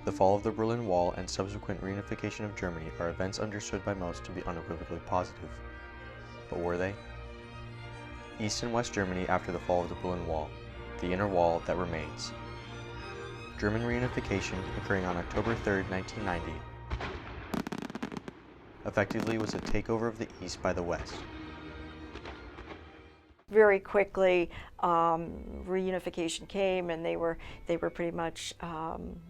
The fall of the Berlin Wall and subsequent reunification of Germany are events understood by most to be unequivocally positive. But were they? East and West Germany after the fall of the Berlin Wall, the inner wall that remains. German reunification, occurring on October 3, 1990, effectively was a takeover of the East by the West. Very quickly, reunification came, and they were pretty much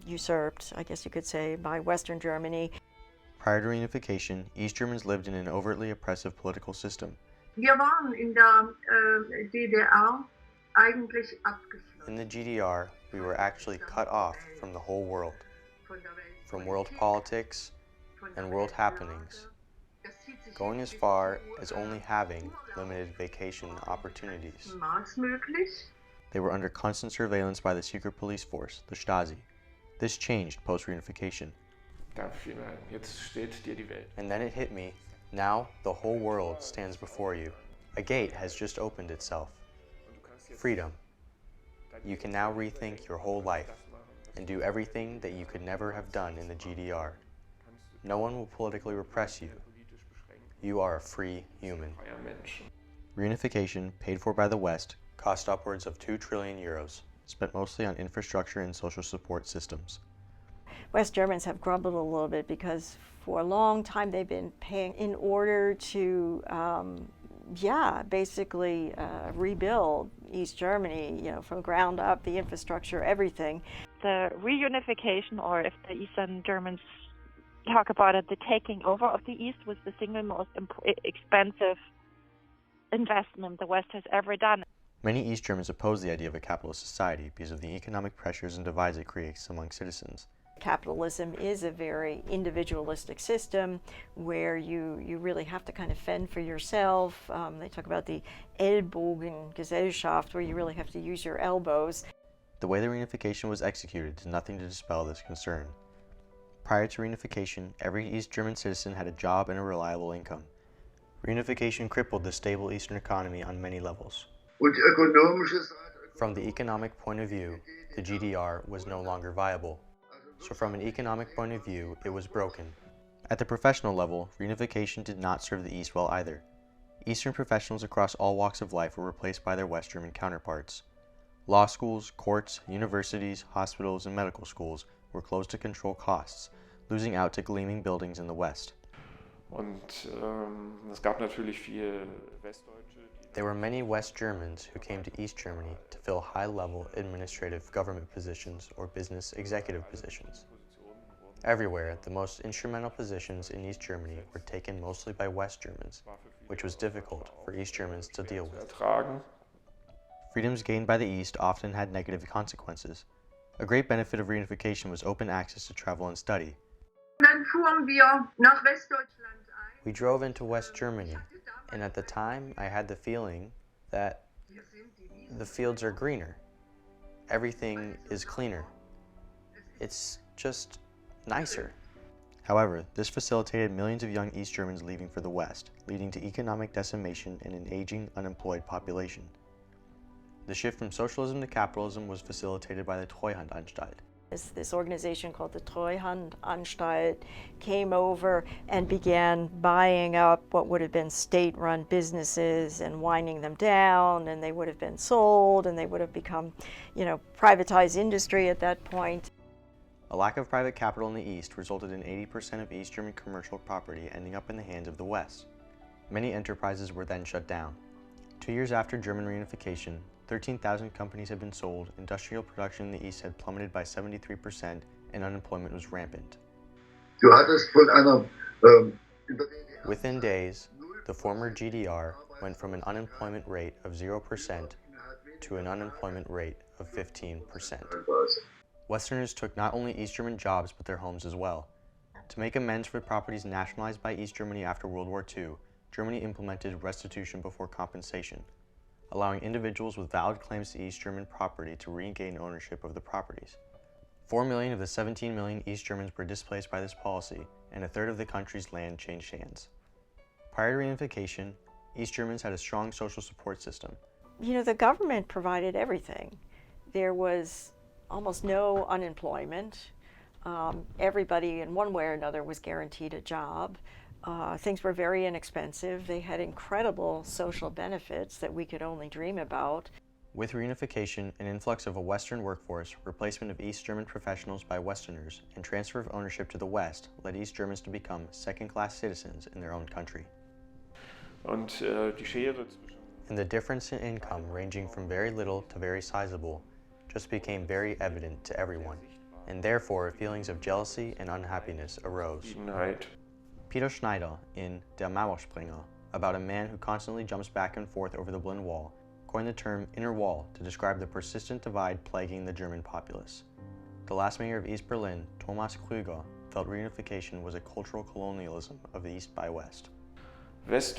usurped, I guess you could say, by Western Germany. Prior to reunification, East Germans lived in an overtly oppressive political system. Wir waren in der DDR eigentlich abgeschlossen. In the GDR, we were actually cut off from the whole world, from world politics and world happenings, going as far as only having limited vacation opportunities. They were under constant surveillance by the secret police force, the Stasi. This changed post-reunification. And then it hit me. Now the whole world stands before you. A gate has just opened itself. Freedom. You can now rethink your whole life and do everything that you could never have done in the GDR. No one will politically repress you. You are a free human. Reunification, paid for by the West, cost upwards of 2 trillion euros, spent mostly on infrastructure and social support systems. West Germans have grumbled a little bit because for a long time they've been paying in order to, basically rebuild East Germany, from the ground up, the infrastructure, everything. The reunification, or if the Eastern Germans talk about it, the taking over of the East was the single most expensive investment the West has ever done. Many East Germans oppose the idea of a capitalist society because of the economic pressures and divides it creates among citizens. Capitalism is a very individualistic system where you really have to kind of fend for yourself. They talk about the Ellbogengesellschaft, where you really have to use your elbows. The way the reunification was executed did nothing to dispel this concern. Prior to reunification, every East German citizen had a job and a reliable income. Reunification crippled the stable Eastern economy on many levels. From the economic point of view, the GDR was no longer viable. So from an economic point of view, it was broken. At the professional level, reunification did not serve the East well either. Eastern professionals across all walks of life were replaced by their West German counterparts. Law schools, courts, universities, hospitals, and medical schools were closed to control costs, losing out to gleaming buildings in the West. There were many West Germans who came to East Germany to fill high-level administrative government positions or business executive positions. Everywhere, the most instrumental positions in East Germany were taken mostly by West Germans, which was difficult for East Germans to deal with. Freedoms gained by the East often had negative consequences. A great benefit of reunification was open access to travel and study. We drove into West Germany, and at the time I had the feeling that the fields are greener. Everything is cleaner. It's just nicer. However, this facilitated millions of young East Germans leaving for the West, leading to economic decimation and an aging, unemployed population. The shift from socialism to capitalism was facilitated by the Treuhandanstalt. This organization called the Treuhandanstalt came over and began buying up what would have been state-run businesses and winding them down, and they would have been sold, and they would have become, privatized industry at that point. A lack of private capital in the East resulted in 80% of East German commercial property ending up in the hands of the West. Many enterprises were then shut down. 2 years after German reunification, 13,000 companies had been sold, industrial production in the East had plummeted by 73%, and unemployment was rampant. Within days, the former GDR went from an unemployment rate of 0% to an unemployment rate of 15%. Westerners took not only East German jobs but their homes as well. To make amends for the properties nationalized by East Germany after World War II, Germany implemented restitution before compensation, allowing individuals with valid claims to East German property to regain ownership of the properties. 4 million of the 17 million East Germans were displaced by this policy, and a third of the country's land changed hands. Prior to reunification, East Germans had a strong social support system. The government provided everything. There was almost no unemployment. Everybody in one way or another was guaranteed a job. Things were very inexpensive. They had incredible social benefits that we could only dream about. With reunification, an influx of a Western workforce, replacement of East German professionals by Westerners, and transfer of ownership to the West led East Germans to become second-class citizens in their own country. And the difference in income, ranging from very little to very sizable, just became very evident to everyone, and therefore feelings of jealousy and unhappiness arose. Peter Schneider, in Der Mauerspringer, about a man who constantly jumps back and forth over the Berlin Wall, coined the term inner wall to describe the persistent divide plaguing the German populace. The last mayor of East Berlin, Thomas Krüger, felt reunification was a cultural colonialism of the East by West. West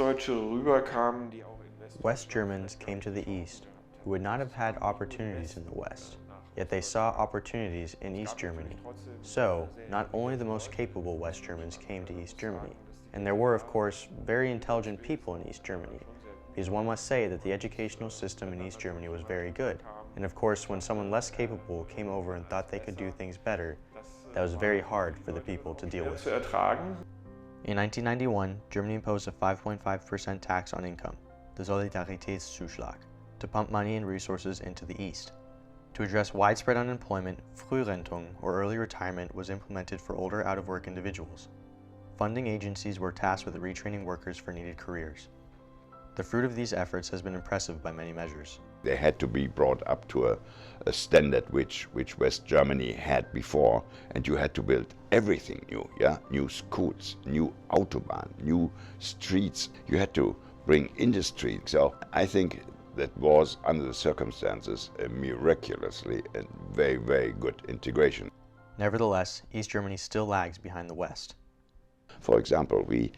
Germans came to the East who would not have had opportunities in the West, yet they saw opportunities in East Germany. So, not only the most capable West Germans came to East Germany, and there were, of course, very intelligent people in East Germany, because one must say that the educational system in East Germany was very good. And of course, when someone less capable came over and thought they could do things better, that was very hard for the people to deal with. In 1991, Germany imposed a 5.5% tax on income, the Solidaritätszuschlag, to pump money and resources into the East. To address widespread unemployment, Frührentung, or early retirement, was implemented for older out-of-work individuals. Funding agencies were tasked with retraining workers for needed careers. The fruit of these efforts has been impressive by many measures. They had to be brought up to a standard which West Germany had before, and you had to build everything new, yeah? New schools, new autobahn, new streets. You had to bring industry. So I think that was, under the circumstances, a miraculously and very, very good integration. Nevertheless, East Germany still lags behind the West. For example, we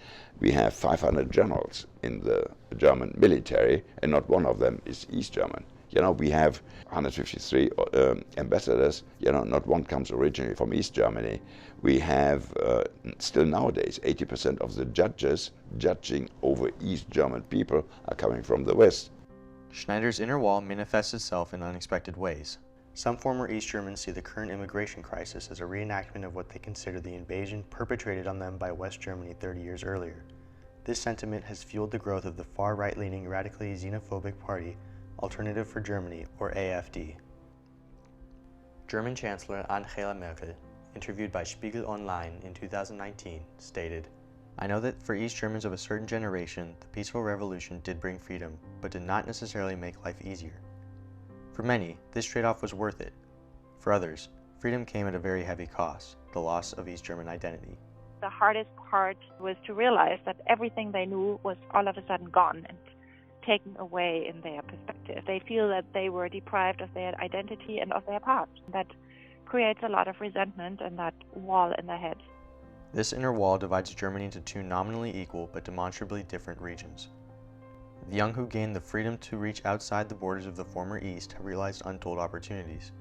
have 500 generals in the German military, and not one of them is East German. You know, we have 153 ambassadors. You know, not one comes originally from East Germany. We have, still nowadays, 80% of the judges judging over East German people are coming from the West. Schneider's inner wall manifests itself in unexpected ways. Some former East Germans see the current immigration crisis as a reenactment of what they consider the invasion perpetrated on them by West Germany 30 years earlier. This sentiment has fueled the growth of the far right-leaning, radically xenophobic party, Alternative for Germany, or AfD. German Chancellor Angela Merkel, interviewed by Spiegel Online in 2019, stated, "I know that for East Germans of a certain generation, the peaceful revolution did bring freedom, but did not necessarily make life easier. For many, this trade-off was worth it. For others, freedom came at a very heavy cost, the loss of East German identity." The hardest part was to realize that everything they knew was all of a sudden gone and taken away in their perspective. They feel that they were deprived of their identity and of their past. That creates a lot of resentment and that wall in their heads. This inner wall divides Germany into two nominally equal but demonstrably different regions. The young who gained the freedom to reach outside the borders of the former East have realized untold opportunities.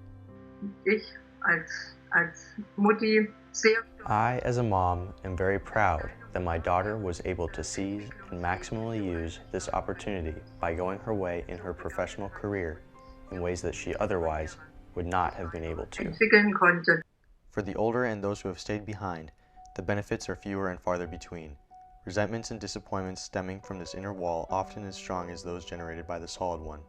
I, as a mom, am very proud that my daughter was able to seize and maximally use this opportunity by going her way in her professional career in ways that she otherwise would not have been able to. For the older and those who have stayed behind, the benefits are fewer and farther between. Resentments and disappointments stemming from this inner wall often as strong as those generated by the solid one.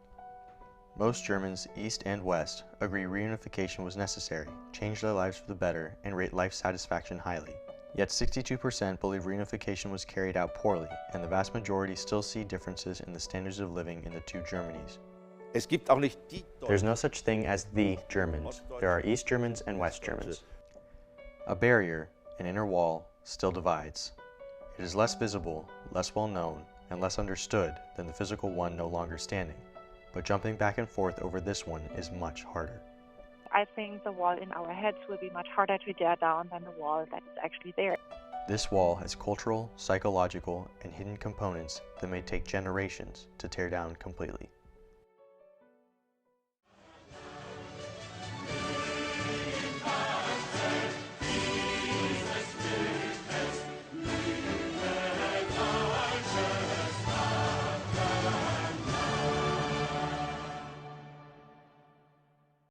Most Germans, East and West, agree reunification was necessary, changed their lives for the better, and rate life satisfaction highly. Yet 62% believe reunification was carried out poorly, and the vast majority still see differences in the standards of living in the two Germanys. There's no such thing as the Germans. There are East Germans and West Germans. A barrier, an inner wall, still divides. It is less visible, less well known, and less understood than the physical one no longer standing, but jumping back and forth over this one is much harder. I think the wall in our heads will be much harder to tear down than the wall that is actually there. This wall has cultural, psychological, and hidden components that may take generations to tear down completely.